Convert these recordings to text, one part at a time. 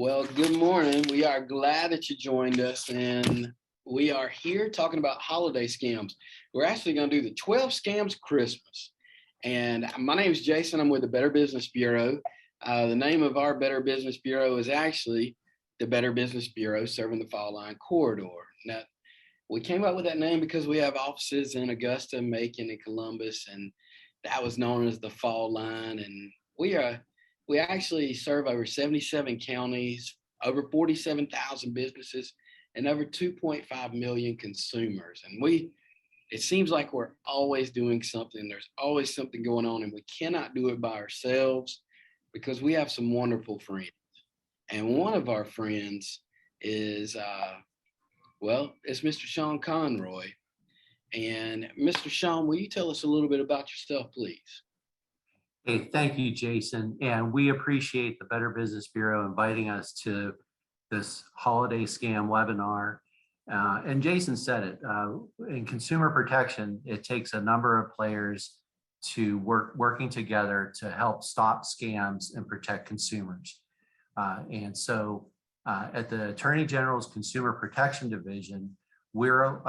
Well, good morning. We are glad that you joined us, and we are here talking about holiday scams. We're actually going to do the 12 scams Christmas. And my name is Jason. I'm with the Better Business Bureau. The name of our Better Business Bureau is actually the Better Business Bureau Serving the Fall Line Corridor. Now, we came up with that name because we have offices in Augusta, Macon, and Columbus, and that was known as the Fall Line. And we actually serve over 77 counties, over 47,000 businesses, and over 2.5 million consumers. And it seems like we're always doing something. There's always something going on, and we cannot do it by ourselves because we have some wonderful friends. And one of our friends is, it's Mr. Sean Conroy. And Mr. Sean, will you tell us a little bit about yourself, please? Hey, thank you, Jason. And we appreciate the Better Business Bureau inviting us to this holiday scam webinar. And Jason said it, in consumer protection, it takes a number of players to working together to help stop scams and protect consumers. And so at the Attorney General's Consumer Protection Division, we're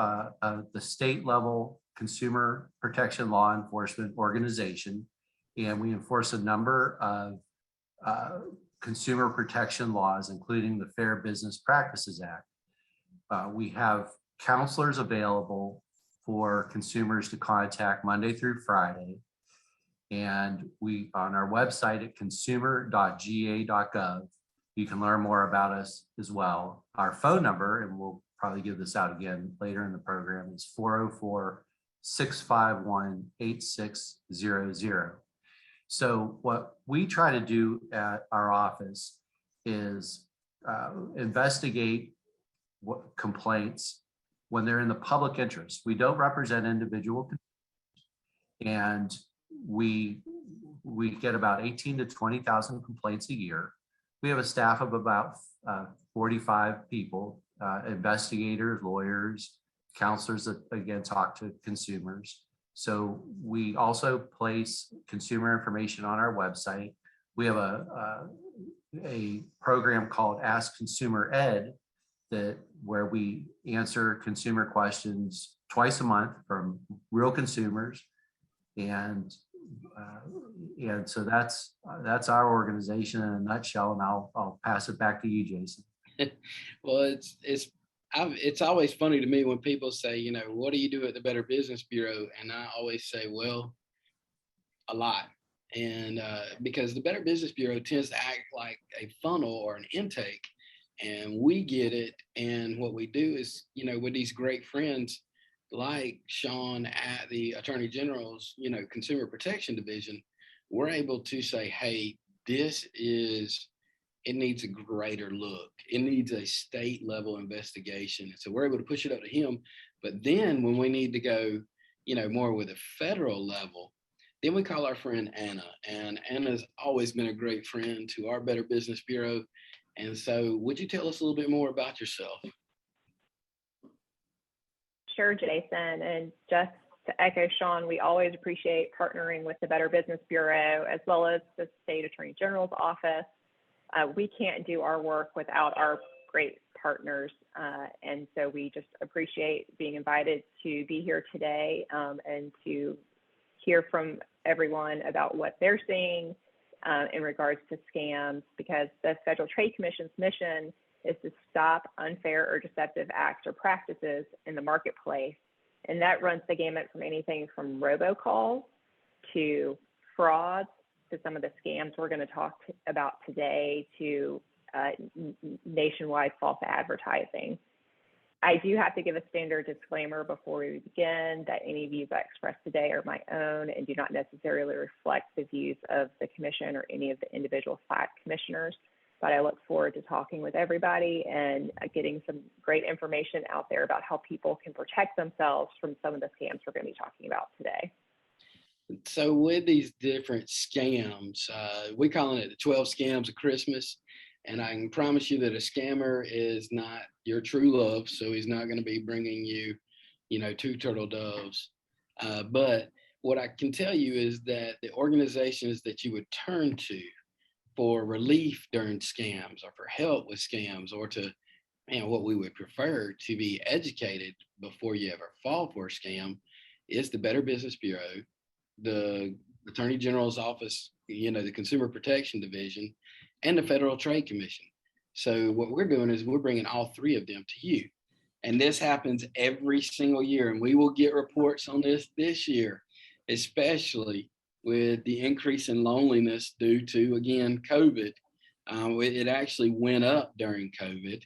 the state level consumer protection law enforcement organization, and we enforce a number of consumer protection laws, including the Fair Business Practices Act. We have counselors available for consumers to contact Monday through Friday. And we, on our website at consumer.ga.gov, you can learn more about us as well. Our phone number, and we'll probably give this out again later in the program, is 404-651-8600. So what we try to do at our office is investigate complaints when they're in the public interest. We don't represent individual, and we get about 18 to 20,000 complaints a year. We have a staff of about 45 people, investigators, lawyers, counselors that again talk to consumers. So we also place consumer information on our website. We have a program called Ask Consumer Ed where we answer consumer questions twice a month from real consumers, and so that's our organization in a nutshell. And I'll pass it back to you, Jason. Well, it's always funny to me when people say, what do you do at the Better Business Bureau? And I always say, well, a lot. And because the Better Business Bureau tends to act like a funnel or an intake, and we get it. And what we do is, with these great friends like Sean at the Attorney General's, Consumer Protection Division, we're able to say, hey, it needs a greater look. It needs a state level investigation. And so we're able to push it up to him. But then when we need to go, more with a federal level, then we call our friend Anna. And Anna's always been a great friend to our Better Business Bureau. And so would you tell us a little bit more about yourself? Sure, Jason. And just to echo Sean, we always appreciate partnering with the Better Business Bureau as well as the State Attorney General's office. We can't do our work without our great partners. And so we just appreciate being invited to be here today and to hear from everyone about what they're seeing in regards to scams, because the Federal Trade Commission's mission is to stop unfair or deceptive acts or practices in the marketplace. And that runs the gamut from anything from robocalls to frauds to some of the scams we're going to talk about today to nationwide false advertising. I do have to give a standard disclaimer before we begin that any views I express today are my own and do not necessarily reflect the views of the Commission or any of the individual 5 commissioners. But I look forward to talking with everybody and getting some great information out there about how people can protect themselves from some of the scams we're going to be talking about today. So with these different scams, we're calling it the 12 scams of Christmas. And I can promise you that a scammer is not your true love. So he's not going to be bringing you, 2 turtle doves. But what I can tell you is that the organizations that you would turn to for relief during scams or for help with scams or to, what we would prefer to be educated before you ever fall for a scam is the Better Business Bureau, the Attorney General's office, the Consumer Protection Division, and the Federal Trade Commission. So what we're doing is we're bringing all three of them to you. And this happens every single year. And we will get reports on this year, especially with the increase in loneliness due to, again, COVID. It actually went up during COVID.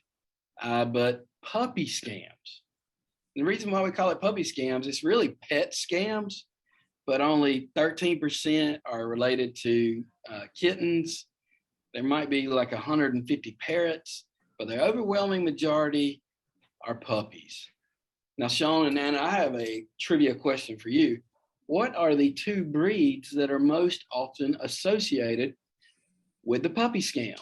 But puppy scams. The reason why we call it puppy scams, it's really pet scams, but only 13% are related to kittens. There might be like 150 parrots, but the overwhelming majority are puppies. Now, Sean and Anna, I have a trivia question for you. What are the two breeds that are most often associated with the puppy scam?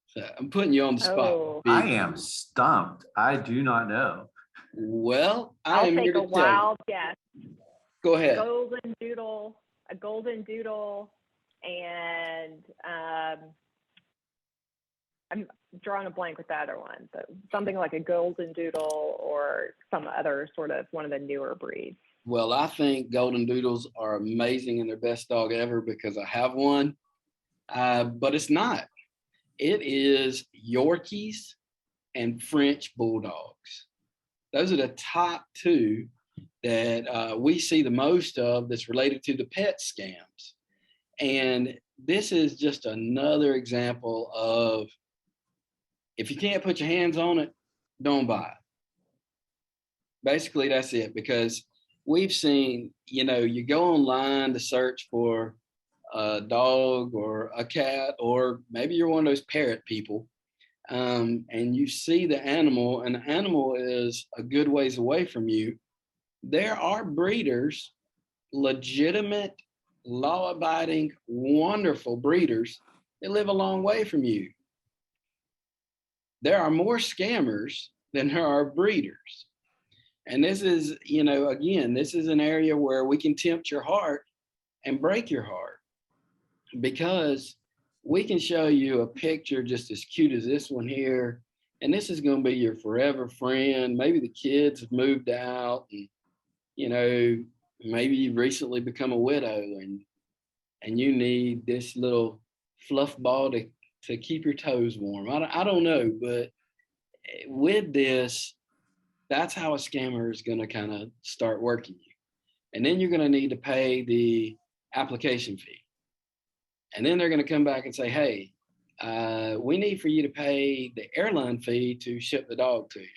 So I'm putting you on the spot. Oh. I am stumped. I do not know. Well, I'll take a wild guess. Go ahead. A golden doodle, and I'm drawing a blank with the other one, but something like a golden doodle or some other sort of one of the newer breeds. Well, I think golden doodles are amazing and their best dog ever because I have one, but it's not. It is Yorkies and French bulldogs. Those are the top two that we see the most of that's related to the pet scams. And this is just another example of, if you can't put your hands on it, don't buy it. Basically, that's it, because we've seen, you go online to search for a dog or a cat, or maybe you're one of those parrot people, and you see the animal, and the animal is a good ways away from you. There are breeders, legitimate, law-abiding, wonderful breeders that live a long way from you. There are more scammers than there are breeders. And this is, again, this is an area where we can tempt your heart and break your heart, because we can show you a picture just as cute as this one here, and this is going to be your forever friend. Maybe the kids have moved out, and maybe you've recently become a widow, and you need this little fluff ball to keep your toes warm. I don't know, but with this, that's how a scammer is going to kind of start working you. And then you're going to need to pay the application fee. And then they're going to come back and say, hey, we need for you to pay the airline fee to ship the dog to you.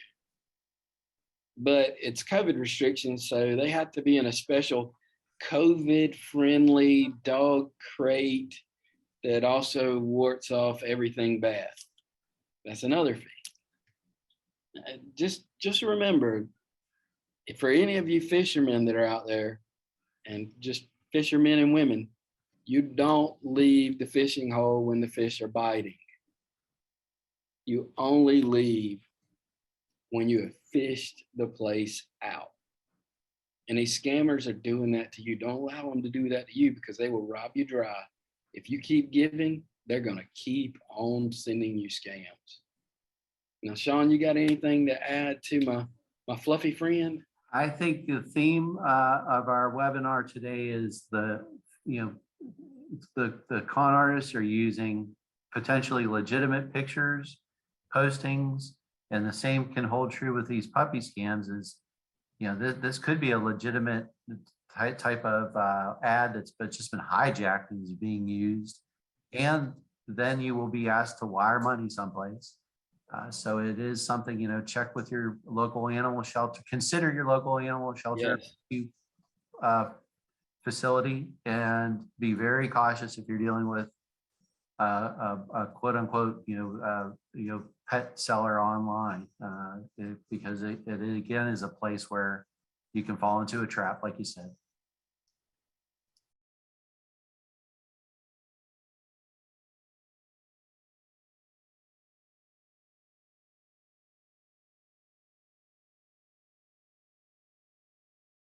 But it's COVID restrictions, so they have to be in a special COVID-friendly dog crate that also warts off everything bad. That's another fee. Just remember, for any of you fishermen that are out there, and just fishermen and women, you don't leave the fishing hole when the fish are biting. You only leave when you have fished the place out. And these scammers are doing that to you. Don't allow them to do that to you, because they will rob you dry. If you keep giving, they're going to keep on sending you scams. Now, Sean, you got anything to add to my fluffy friend? I think the theme of our webinar today is the con artists are using potentially legitimate pictures, postings, and the same can hold true with these puppy scams. Is this could be a legitimate type of ad that's just been hijacked and is being used, and then you will be asked to wire money someplace. So it is something, check with your local animal shelter, consider your local animal shelter facility, and be very cautious if you're dealing with a quote unquote, pet seller online, because it again is a place where you can fall into a trap, like you said.